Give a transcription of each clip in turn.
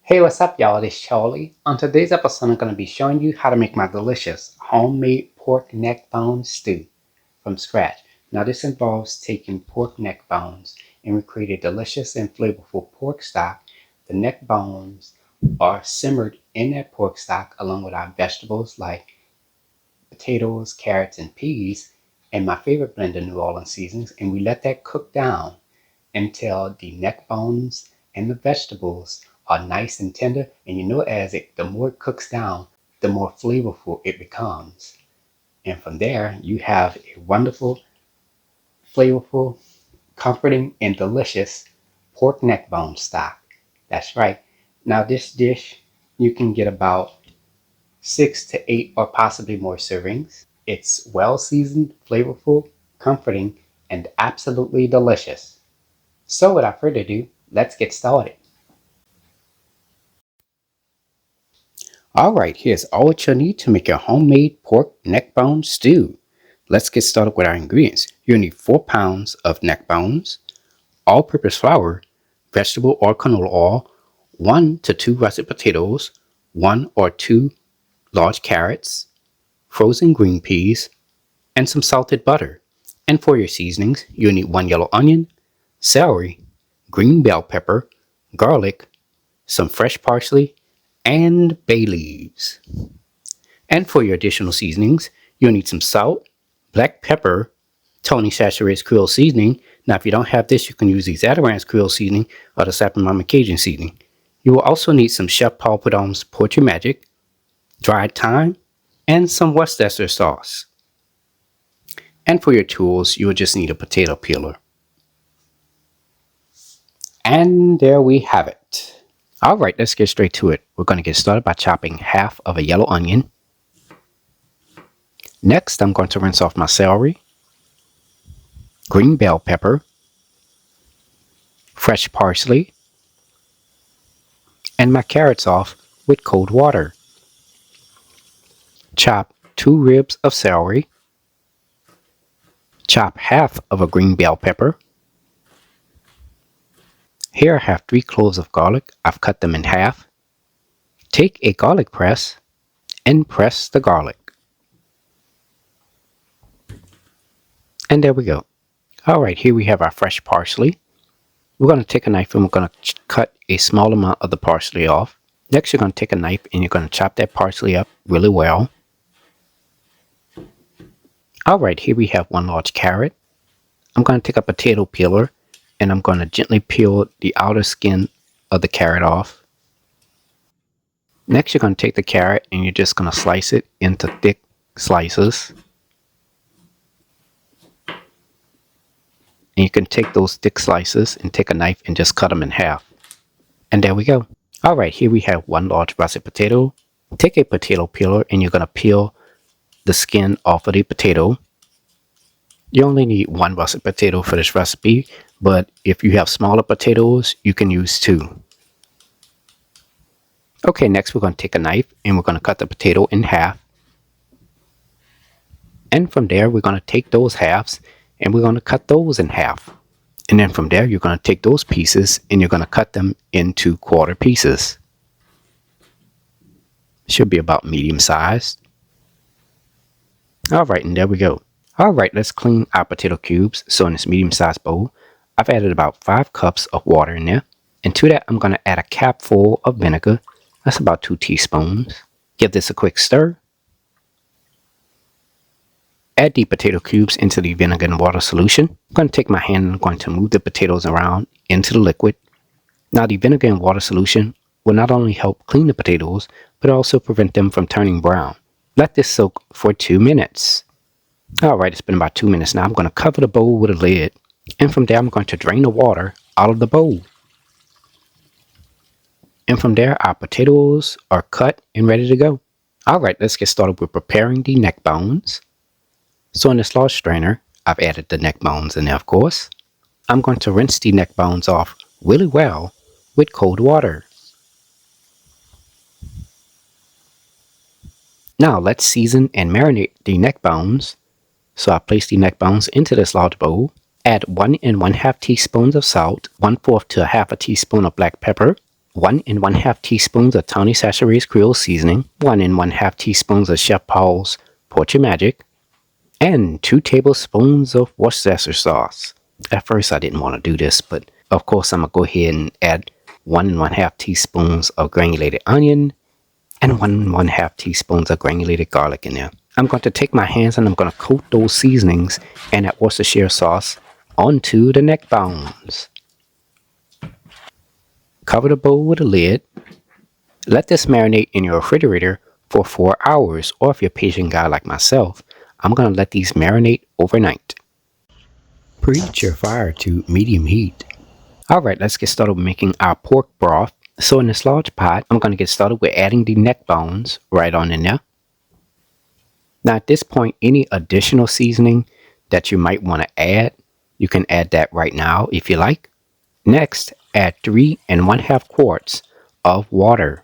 Hey, what's up, y'all? It's Charlie. On today's episode, I'm going to be showing you how to make my delicious homemade pork neck bone stew from scratch. Now, this involves taking pork neck bones and we create a delicious and flavorful pork stock. The neck bones are simmered in that pork stock along with our vegetables like potatoes, carrots, and peas, and my favorite blend of New Orleans seasonings, and we let that cook down until the neck bones and the vegetables are nice and tender. And the more it cooks down, the more flavorful it becomes. And from there, you have a wonderful, flavorful, comforting, and delicious pork neck bone stock. That's right. Now, this dish, you can get about 6 to 8 or possibly more servings. It's well seasoned, flavorful, comforting, and absolutely delicious. So without further ado, let's get started. Alright, here's all what you'll need to make your homemade pork neck bone stew. Let's get started with our ingredients. You'll need 4 pounds of neck bones, all-purpose flour, vegetable or canola oil, 1 to 2 russet potatoes, 1 or 2 large carrots, frozen green peas, and some salted butter. And for your seasonings, you'll need 1 yellow onion, celery, green bell pepper, garlic, some fresh parsley, and bay leaves. And for your additional seasonings, you'll need some salt, black pepper, Tony Chachere's Creole seasoning. Now, if you don't have this, you can use the Zatarain's Creole seasoning or the Sapin Mama Cajun seasoning. You will also need some Chef Paul Prudhomme's Poetry Magic, dried thyme, and some Worcestershire sauce. And for your tools, you will just need a potato peeler. And there we have it. Alright, let's get straight to it. We're going to get started by chopping half of a yellow onion. Next, I'm going to rinse off my celery, green bell pepper, fresh parsley, and my carrots off with cold water. Chop 2 ribs of celery. Chop half of a green bell pepper. Here I have 3 cloves of garlic. I've cut them in half. Take a garlic press and press the garlic. And there we go. Alright, here we have our fresh parsley. We're going to take a knife and we're going to cut a small amount of the parsley off. Next, you're going to take a knife and you're going to chop that parsley up really well. Alright, here we have 1 large carrot. I'm going to take a potato peeler and I'm going to gently peel the outer skin of the carrot off. Next, you're going to take the carrot and you're just going to slice it into thick slices. And you can take those thick slices and take a knife and just cut them in half. And there we go. Alright, here we have 1 large russet potato. Take a potato peeler and you're going to peel the skin off of the potato. You only need 1 russet potato for this recipe, but if you have smaller potatoes, you can use 2. Okay, next we're going to take a knife and we're going to cut the potato in half. And from there, we're going to take those halves and we're going to cut those in half. And then from there, you're going to take those pieces and you're going to cut them into quarter pieces. Should be about medium sized. Alright, and there we go. Alright, let's clean our potato cubes. So in this medium sized bowl, I've added about 5 cups of water in there. And to that, I'm going to add a capful of vinegar. That's about 2 teaspoons. Give this a quick stir. Add the potato cubes into the vinegar and water solution. I'm going to take my hand and I'm going to move the potatoes around into the liquid. Now the vinegar and water solution will not only help clean the potatoes, but also prevent them from turning brown. Let this soak for 2 minutes. Alright, it's been about 2 minutes now. I'm going to cover the bowl with a lid. And from there, I'm going to drain the water out of the bowl. And from there, our potatoes are cut and ready to go. Alright, let's get started with preparing the neck bones. So in this large strainer, I've added the neck bones in there, of course. I'm going to rinse the neck bones off really well with cold water. Now let's season and marinate the neck bones. So I place the neck bones into this large bowl. Add 1 1/2 teaspoons of salt, 1/4 to 1/2 teaspoon of black pepper, 1 1/2 teaspoons of Tony Chachere's Creole seasoning, 1 1/2 teaspoons of Chef Paul's Poetry Magic, and 2 tablespoons of Worcestershire sauce. At first I didn't want to do this, but of course I'm going to go ahead and add 1 1/2 teaspoons of granulated onion and 1 1/2 teaspoons of granulated garlic in there. I'm going to take my hands and I'm going to coat those seasonings and that Worcestershire sauce onto the neck bones. Cover the bowl with a lid. Let this marinate in your refrigerator for 4 hours, or if you're a patient guy like myself, I'm going to let these marinate overnight. Preheat your fire to medium heat. Alright, let's get started with making our pork broth. So in this large pot, I'm going to get started with adding the neck bones right on in there. Now at this point, any additional seasoning that you might want to add, you can add that right now if you like. Next, add 3 1/2 quarts of water.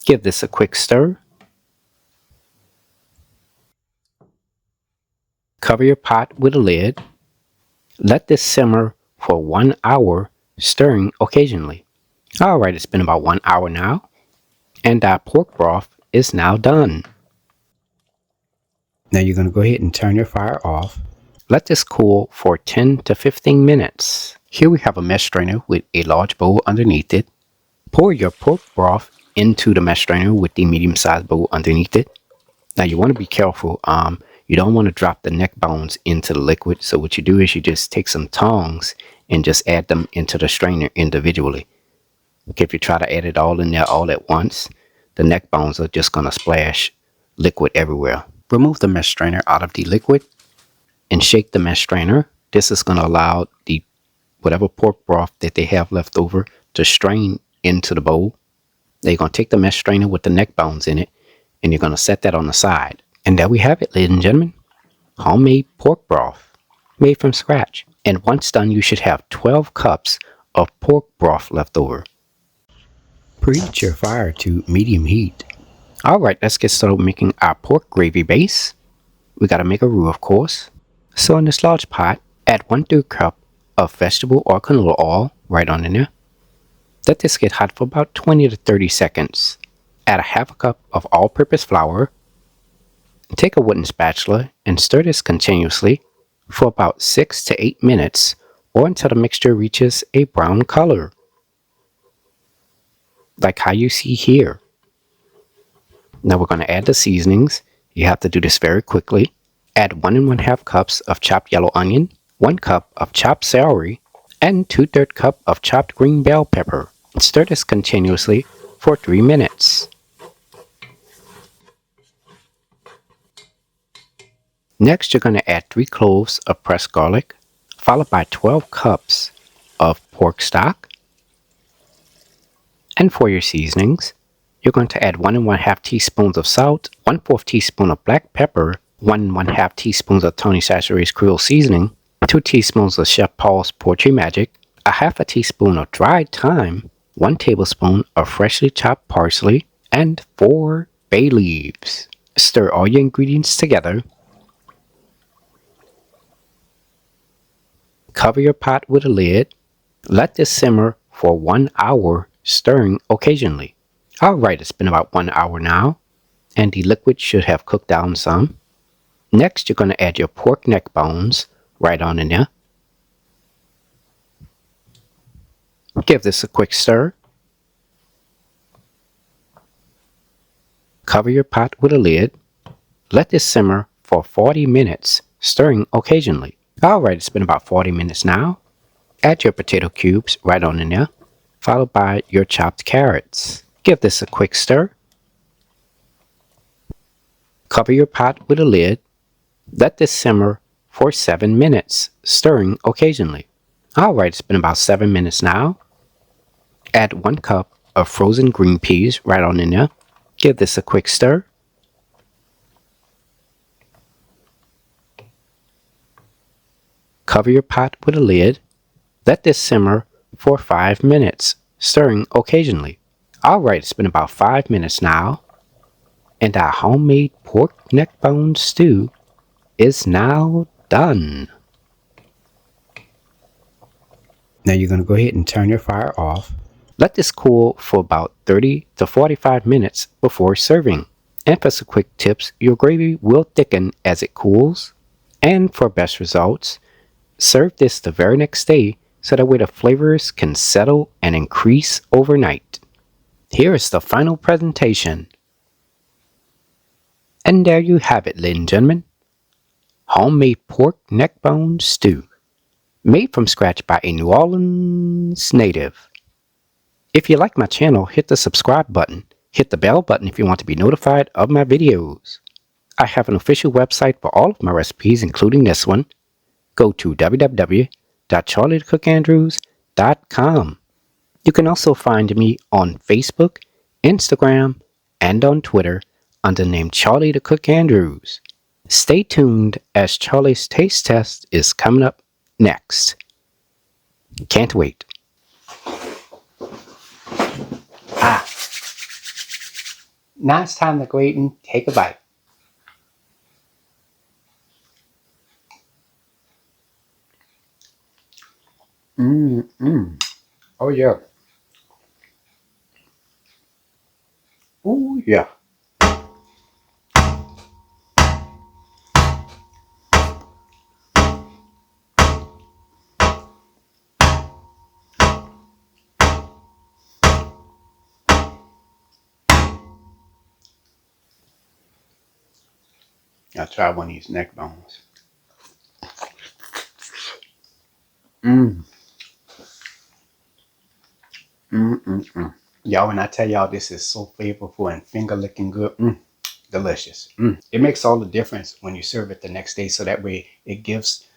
Give this a quick stir. Cover your pot with a lid. Let this simmer for 1 hour, stirring occasionally. Alright, it's been about 1 hour now, and our pork broth is now done. Now you're going to go ahead and turn your fire off. Let this cool for 10 to 15 minutes. Here we have a mesh strainer with a large bowl underneath it. Pour your pork broth into the mesh strainer with the medium-sized bowl underneath it. Now you want to be careful. You don't want to drop the neck bones into the liquid. So what you do is you just take some tongs and just add them into the strainer individually. Okay, if you try to add it all in there all at once, the neck bones are just going to splash liquid everywhere. Remove the mesh strainer out of the liquid and shake the mesh strainer. This is going to allow the whatever pork broth that they have left over to strain into the bowl. Now you're going to take the mesh strainer with the neck bones in it and you're going to set that on the side. And there we have it, ladies and gentlemen. Homemade pork broth made from scratch. And once done, you should have 12 cups of pork broth left over. Preheat your fire to medium heat. Alright, let's get started making our pork gravy base. We got to make a roux, of course. So in this large pot, add 1/3 cup of vegetable or canola oil right on in there. Let this get hot for about 20 to 30 seconds. Add a 1/2 cup of all-purpose flour. Take a wooden spatula and stir this continuously for about 6 to 8 minutes or until the mixture reaches a brown color, like how you see here. Now we're going to add the seasonings. You have to do this very quickly. Add 1 1/2 cups of chopped yellow onion, 1 cup of chopped celery, and 2/3 cup of chopped green bell pepper. Stir this continuously for 3 minutes. Next, you're going to add 3 cloves of pressed garlic, followed by 12 cups of pork stock. And for your seasonings, you're going to add 1 1/2 teaspoons of salt, 1/4 teaspoon of black pepper, 1 1/2 teaspoons of Tony Chachere's Creole seasoning, 2 teaspoons of Chef Paul's Poetry Magic, a 1/2 teaspoon of dried thyme, 1 tablespoon of freshly chopped parsley, and 4 bay leaves. Stir all your ingredients together. Cover your pot with a lid. Let this simmer for 1 hour, stirring occasionally. Alright, it's been about 1 hour now, and the liquid should have cooked down some. Next, you're going to add your pork neck bones right on in there. Give this a quick stir. Cover your pot with a lid. Let this simmer for 40 minutes, stirring occasionally. Alright, it's been about 40 minutes now. Add your potato cubes right on in there, followed by your chopped carrots. Give this a quick stir. Cover your pot with a lid. Let this simmer for 7 minutes, stirring occasionally. Alright, it's been about 7 minutes now. Add 1 cup of frozen green peas right on in there. Give this a quick stir. Cover your pot with a lid. Let this simmer for 5 minutes, stirring occasionally. Alright, it's been about 5 minutes now, and our homemade pork neck bone stew is now done. Now you're going to go ahead and turn your fire off. Let this cool for about 30 to 45 minutes before serving. And for some quick tips, your gravy will thicken as it cools. And for best results, serve this the very next day so that way the flavors can settle and increase overnight. Here is the final presentation. And there you have it, ladies and gentlemen. Homemade pork neck bone stew, made from scratch by a New Orleans native. If you like my channel, hit the subscribe button. Hit the bell button if you want to be notified of my videos. I have an official website for all of my recipes, including this one. Go to www.charliethecookandrews.com. You can also find me on Facebook, Instagram, and on Twitter under the name Charlie the Cook Andrews. Stay tuned as Charlie's taste test is coming up next. Can't wait. Now it's time to go eat and take a bite. Oh yeah. Oh yeah. I'll try one of these neck bones. Y'all, when I tell y'all this is so flavorful and finger licking good, delicious. It makes all the difference when you serve it the next day, so that way it gives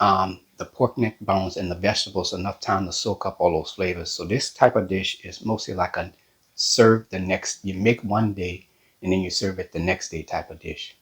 the pork neck bones and the vegetables enough time to soak up all those flavors. So this type of dish is mostly like a serve the next, you make one day and then you serve it the next day type of dish.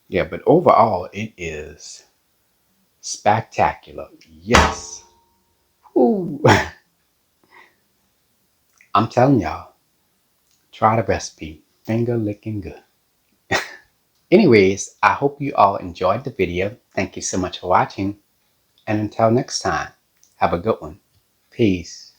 Yeah, but overall it is spectacular. Yes. Ooh. I'm telling y'all, try the recipe. Finger licking good. Anyways, I hope you all enjoyed the video. Thank you so much for watching. And until next time, have a good one. Peace.